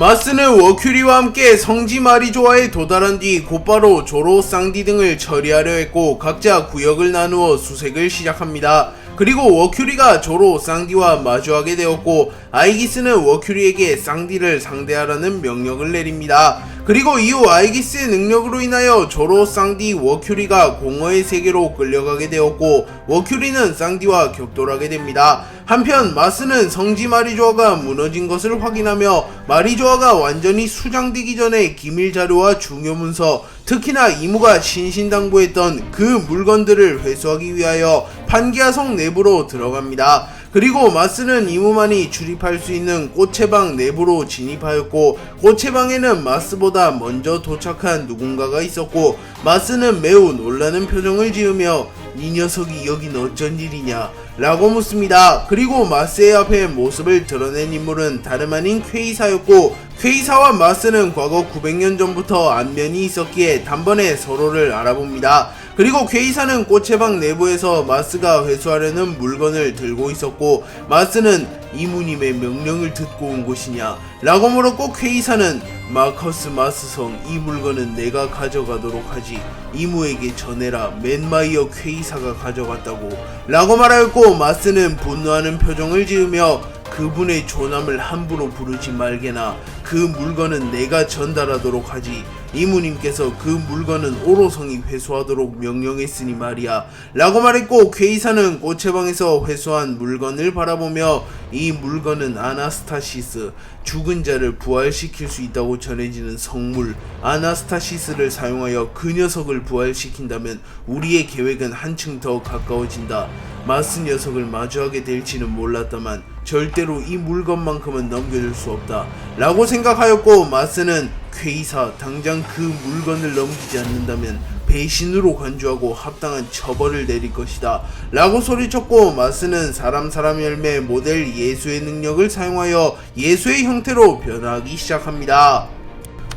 마스는 워큐리와 함께 성지 마리조아에 도달한 뒤 곧바로 조로, 쌍디 등을 처리하려 했고 각자 구역을 나누어 수색을 시작합니다. 그리고 워큐리가 조로, 쌍디와 마주하게 되었고 아이기스는 워큐리에게 쌍디를 상대하라는 명령을 내립니다. 그리고 이후 아이기스의 능력으로 인하여 조로, 쌍디, 워큐리가 공허의 세계로 끌려가게 되었고 워큐리는 쌍디와 격돌하게 됩니다. 한편 마스는 성지 마리조아가 무너진 것을 확인하며 마리조아가 완전히 수장되기 전에 기밀 자료와 중요 문서, 특히나 이무가 신신당부했던 그 물건들을 회수하기 위하여 판기아성 내부로 들어갑니다. 그리고 마스는 이무만이 출입할 수 있는 꽃의 방 내부로 진입하였고 꽃의 방에는 마스보다 먼저 도착한 누군가가 있었고 마스는 매우 놀라는 표정을 지으며 이 녀석이 여긴 어쩐 일이냐 라고 묻습니다. 그리고 마스의 앞에 모습을 드러낸 인물은 다름 아닌 퀘이사였고 퀘이사와 마스는 과거 900년 전부터 안면이 있었기에 단번에 서로를 알아봅니다. 그리고 퀘이사는 꽃의 방 내부에서 마스가 회수하려는 물건을 들고 있었고 마스는 이무님의 명령을 듣고 온 것이냐 라고 물었고 퀘이사는 마커스 마스성 이 물건은 내가 가져가도록 하지 이무에게 전해라 맨마이어 퀘이사가 가져갔다고 라고 말하였고 마스는 분노하는 표정을 지으며 그분의 존함을 함부로 부르지 말게나 그 물건은 내가 전달하도록 하지 이무님께서 그 물건은 오로성이 회수하도록 명령했으니 말이야 라고 말했고 퀘이사는 꽃의 방에서 회수한 물건을 바라보며 이 물건은 아나스타시스 죽은 자를 부활시킬 수 있다고 전해지는 성물 아나스타시스를 사용하여 그 녀석을 부활시킨다면 우리의 계획은 한층 더 가까워진다. 마스 녀석을 마주하게 될지는 몰랐다만 절대로 이 물건만큼은 넘겨줄 수 없다 라고 생각하였고 마스는 퀘이사 당장 그 물건을 넘기지 않는다면 배신으로 간주하고 합당한 처벌을 내릴 것이다 라고 소리쳤고 마스는 사람 열매 모델 예수의 능력을 사용하여 예수의 형태로 변화하기 시작합니다.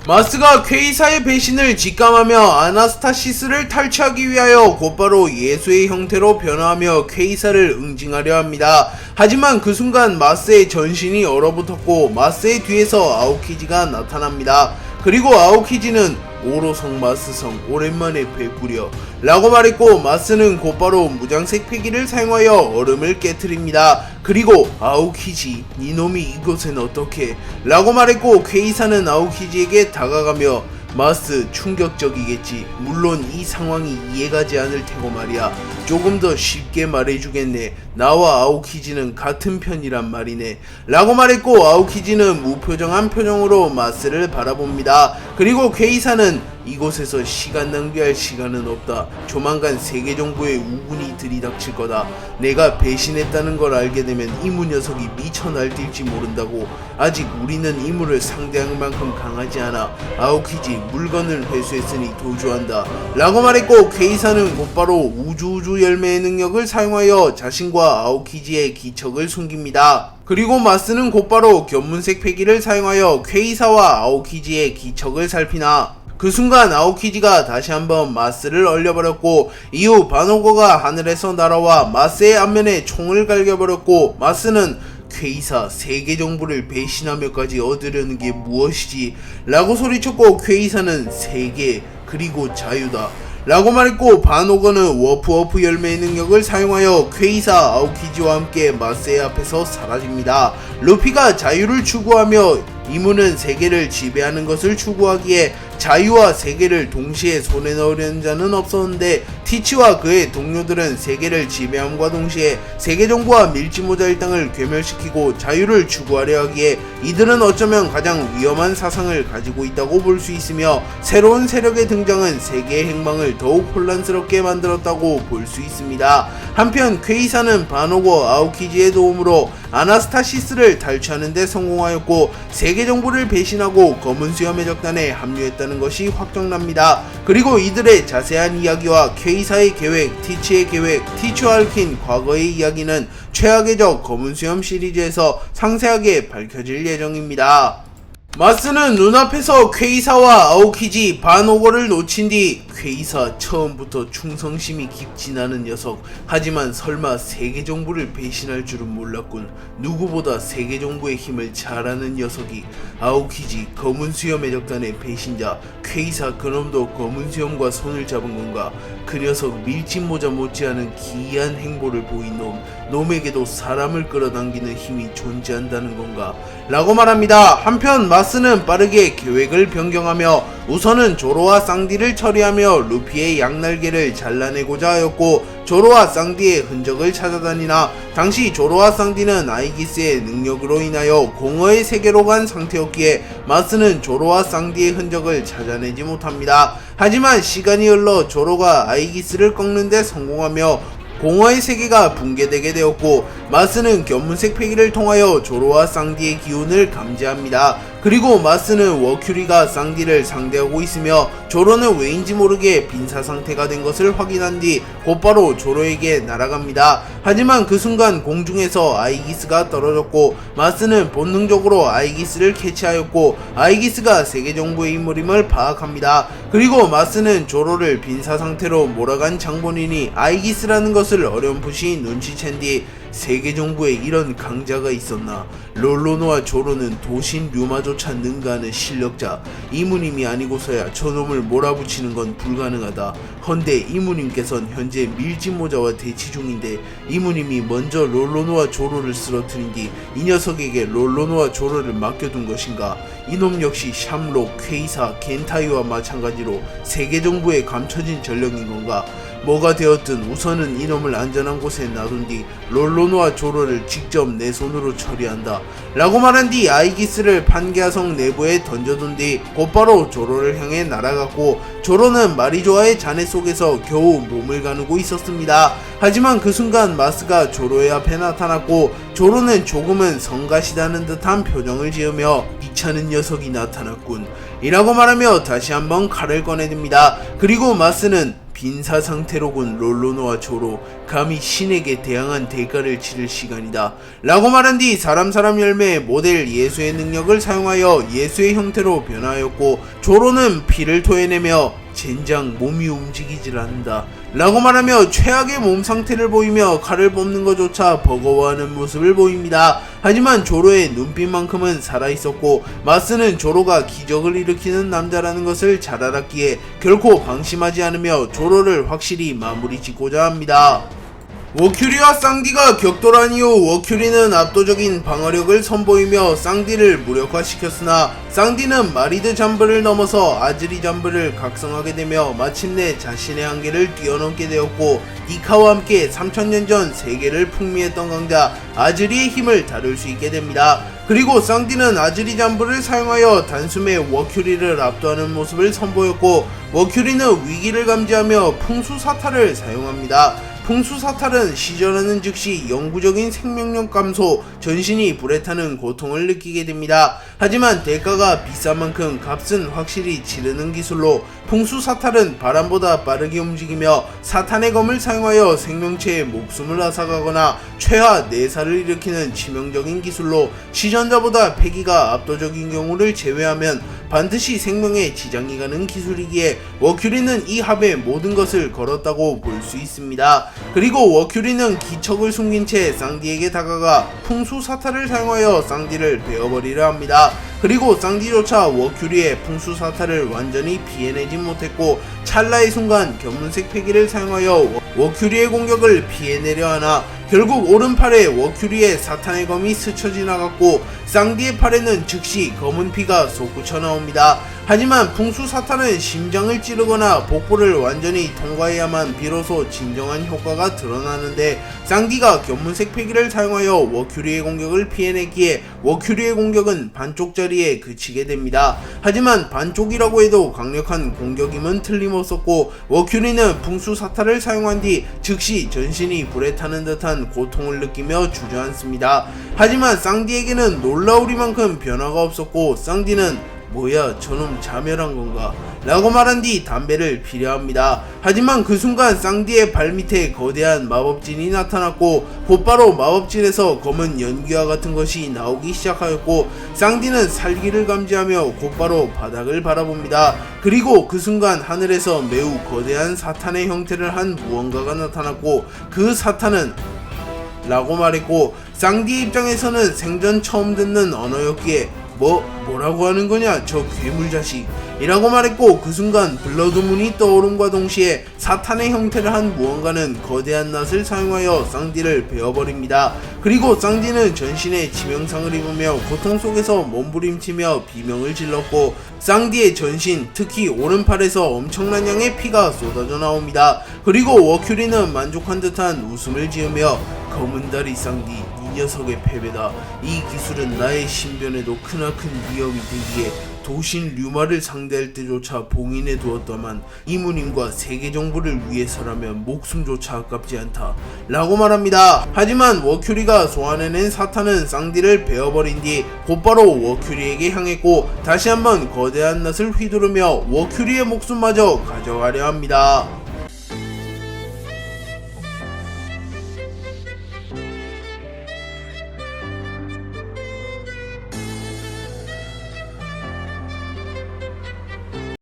마스가 퀘이사의 배신을 직감하며 아나스타시스를 탈취하기 위하여 곧바로 예수의 형태로 변화하며 퀘이사를 응징하려 합니다. 하지만 그 순간 마스의 전신이 얼어붙었고 마스의 뒤에서 아오키지가 나타납니다. 그리고 아오키지는 오로성 마스성 오랜만에 뵙구려 라고 말했고 마스는 곧바로 무장색 패기를 사용하여 얼음을 깨트립니다. 그리고 아오키지 니놈이 이곳엔 어떻게 라고 말했고 퀘이사는 아오키지에게 다가가며 마스 충격적이겠지. 물론 이 상황이 이해가지 않을 테고 말이야. 조금 더 쉽게 말해주겠네. 나와 아오키지는 같은 편이란 말이네 라고 말했고 아오키지는 무표정한 표정으로 마스를 바라봅니다. 그리고 퀘이사는 이곳에서 시간 낭비할 시간은 없다. 조만간 세계정부의 우군이 들이닥칠 거다. 내가 배신했다는 걸 알게 되면 이무 녀석이 미쳐 날뛸지 모른다고. 아직 우리는 이무를 상대할 만큼 강하지 않아. 아오키지 물건을 회수했으니 도주한다 라고 말했고 퀘이사는 곧바로 우주 열매의 능력을 사용하여 자신과 아오키지의 기척을 숨깁니다. 그리고 마스는 곧바로 견문색 패기를 사용하여 퀘이사와 아오키지의 기척을 살피나 그 순간 아오키지가 다시 한번 마스를 얼려버렸고 이후 바노거가 하늘에서 날아와 마스의 앞면에 총을 갈겨버렸고 마스는 퀘이사 세계 정부를 배신하며까지 얻으려는 게 무엇이지 라고 소리쳤고 퀘이사는 세계 그리고 자유다 라고 말했고 바노거는 워프 열매의 능력을 사용하여 퀘이사 아오키지와 함께 마스의 앞에서 사라집니다. 루피가 자유를 추구하며 이무는 세계를 지배하는 것을 추구하기에 자유와 세계를 동시에 손에 넣으려는 자는 없었는데 티치와 그의 동료들은 세계를 지배함과 동시에 세계정부와 밀지모자 일당을 괴멸시키고 자유를 추구하려 하기에 이들은 어쩌면 가장 위험한 사상을 가지고 있다고 볼 수 있으며 새로운 세력의 등장은 세계의 행방을 더욱 혼란스럽게 만들었다고 볼 수 있습니다. 한편 퀘이사는 바노거 아오키지의 도움으로 아나스타시스를 탈취하는 데 성공하였고 세계정부를 배신하고 검은 수염의 적단에 합류했다는 것이 확정납니다. 그리고 이들의 자세한 이야기와 퀘이사의 계획, 티치의 계획, 티치와 얽힌 과거의 이야기는 최악의 적 검은 수염 시리즈에서 상세하게 밝혀질 예정입니다. 마스는 눈앞에서 퀘이사와 아오키지 반오거를 놓친 뒤 퀘이사 처음부터 충성심이 깊진 않은 녀석, 하지만 설마 세계정부를 배신할 줄은 몰랐군. 누구보다 세계정부의 힘을 잘 아는 녀석이 아오키지 검은수염 해적단의 배신자 퀘이사 그놈도 검은수염과 손을 잡은 건가? 그 녀석 밀짚모자 못지않은 기이한 행보를 보인 놈에게도 사람을 끌어당기는 힘이 존재한다는 건가? 라고 말합니다. 한편 마스는 빠르게 계획을 변경하며 우선은 조로와 쌍디를 처리하며 루피의 양날개를 잘라내고자 하였고, 조로와 쌍디의 흔적을 찾아다니나 당시 조로와 쌍디는 아이기스의 능력으로 인하여 공허의 세계로 간 상태였기에 마스는 조로와 쌍디의 흔적을 찾아내지 못합니다. 하지만 시간이 흘러 조로가 아이기스를 꺾는 데 성공하며 공허의 세계가 붕괴되게 되었고, 마스는 견문색 패기를 통하여 조로와 쌍디의 기운을 감지합니다. 그리고 마스는 워큐리가 쌍디를 상대하고 있으며 조로는 왜인지 모르게 빈사 상태가 된 것을 확인한 뒤 곧바로 조로에게 날아갑니다. 하지만 그 순간 공중에서 아이기스가 떨어졌고 마스는 본능적으로 아이기스를 캐치하였고 아이기스가 세계정부의 인물임을 파악합니다. 그리고 마스는 조로를 빈사 상태로 몰아간 장본인이 아이기스라는 것을 어렴풋이 눈치챈 뒤 세계정부에 이런 강자가 있었나? 롤로노와 조로는 도신 류마조차 능가하는 실력자. 이무님이 아니고서야 저놈을 몰아붙이는 건 불가능하다. 헌데 이무님께선 현재 밀짚모자와 대치 중인데 이무님이 먼저 롤로노와 조로를 쓰러뜨린 뒤 이 녀석에게 롤로노와 조로를 맡겨둔 것인가? 이놈 역시 샴록, 퀘이사, 겐타이와 마찬가지로 세계정부에 감춰진 전력인 건가? 뭐가 되었든 우선은 이놈을 안전한 곳에 놔둔 뒤 롤로노와 조로를 직접 내 손으로 처리한다 라고 말한 뒤 아이기스를 판게아성 내부에 던져둔 뒤 곧바로 조로를 향해 날아갔고, 조로는 마리조아의 잔해 속에서 겨우 몸을 가누고 있었습니다. 하지만 그 순간 마스가 조로의 앞에 나타났고 조로는 조금은 성가시다는 듯한 표정을 지으며 귀찮은 녀석이 나타났군 이라고 말하며 다시 한번 칼을 꺼내듭니다. 그리고 마스는 빈사 상태로군 롤로노와 조로, 감히 신에게 대항한 대가를 치를 시간이다 라고 말한 뒤 사람 열매의 모델 예수의 능력을 사용하여 예수의 형태로 변하였고, 조로는 피를 토해내며 젠장 몸이 움직이질 않는다 라고 말하며 최악의 몸 상태를 보이며 칼을 뽑는 것조차 버거워하는 모습을 보입니다. 하지만 조로의 눈빛만큼은 살아있었고 마스는 조로가 기적을 일으키는 남자라는 것을 잘 알았기에 결코 방심하지 않으며 조로를 확실히 마무리 짓고자 합니다. 워큐리와 쌍디가 격돌한 이후 워큐리는 압도적인 방어력을 선보이며 쌍디를 무력화시켰으나 쌍디는 마리드 잠브를 넘어서 아즈리 잠브를 각성하게 되며 마침내 자신의 한계를 뛰어넘게 되었고, 니카와 함께 3000년 전 세계를 풍미했던 강자 아즈리의 힘을 다룰 수 있게 됩니다. 그리고 쌍디는 아즈리 잠브를 사용하여 단숨에 워큐리를 압도하는 모습을 선보였고, 워큐리는 위기를 감지하며 풍수사탈을 사용합니다. 풍수사탈은 시전하는 즉시 영구적인 생명력 감소, 전신이 불에 타는 고통을 느끼게 됩니다. 하지만 대가가 비싼 만큼 값은 확실히 치르는 기술로 풍수사탈은 바람보다 빠르게 움직이며 사탄의 검을 사용하여 생명체의 목숨을 앗아가거나 최하 내사를 일으키는 치명적인 기술로 시전자보다 패기가 압도적인 경우를 제외하면 반드시 생명에 지장이 가는 기술이기에 워큐리는 이 합의 모든 것을 걸었다고 볼 수 있습니다. 그리고 워큐리는 기척을 숨긴 채 쌍디에게 다가가 풍수사탈을 사용하여 쌍디를 베어버리려 합니다. 그리고 쌍디조차 워큐리의 풍수사탈을 완전히 피해내지 못했고 찰나의 순간 견문색 패기를 사용하여 워큐리의 공격을 피해내려 하나 결국 오른팔에 워큐리의 사탄의 검이 스쳐 지나갔고 쌍디의 팔에는 즉시 검은 피가 솟구쳐 나옵니다. 하지만 풍수사탄은 심장을 찌르거나 복부를 완전히 통과해야만 비로소 진정한 효과가 드러나는데 쌍디가 견문색 패기를 사용하여 워큐리의 공격을 피해내기에 워큐리의 공격은 반쪽짜리에 그치게 됩니다. 하지만 반쪽이라고 해도 강력한 공격임은 틀림없었고 워큐리는 풍수사탄을 사용한 뒤 즉시 전신이 불에 타는 듯한 고통을 느끼며 주저앉습니다. 하지만 쌍디에게는 놀라우리만큼 변화가 없었고 쌍디는 뭐야 저놈 자멸한 건가? 라고 말한 뒤 담배를 피려합니다. 하지만 그 순간 쌍디의 발밑에 거대한 마법진이 나타났고 곧바로 마법진에서 검은 연기와 같은 것이 나오기 시작하였고 쌍디는 살기를 감지하며 곧바로 바닥을 바라봅니다. 그리고 그 순간 하늘에서 매우 거대한 사탄의 형태를 한 무언가가 나타났고 그 사탄은 라고 말했고 쌍디 입장에서는 생전 처음 듣는 언어였기에 뭐라고 하는 거냐 저 괴물 자식 이라고 말했고 그 순간 블러드문이 떠오름과 동시에 사탄의 형태를 한 무언가는 거대한 낫을 사용하여 쌍디를 베어버립니다. 그리고 쌍디는 전신에 치명상을 입으며 고통 속에서 몸부림치며 비명을 질렀고 쌍디의 전신 특히 오른팔에서 엄청난 양의 피가 쏟아져 나옵니다. 그리고 워큐리는 만족한 듯한 웃음을 지으며 검은다리 쌍디 이 녀석의 패배다. 이 기술은 나의 신변에도 크나큰 위협이 되기에 도신 류마를 상대할 때조차 봉인해 두었다만 이무님과 세계 정부를 위해서라면 목숨조차 아깝지 않다 라고 말합니다. 하지만 워큐리가 소환해낸 사탄은 쌍디를 베어버린 뒤 곧바로 워큐리에게 향했고 다시 한번 거대한 낫을 휘두르며 워큐리의 목숨마저 가져가려 합니다.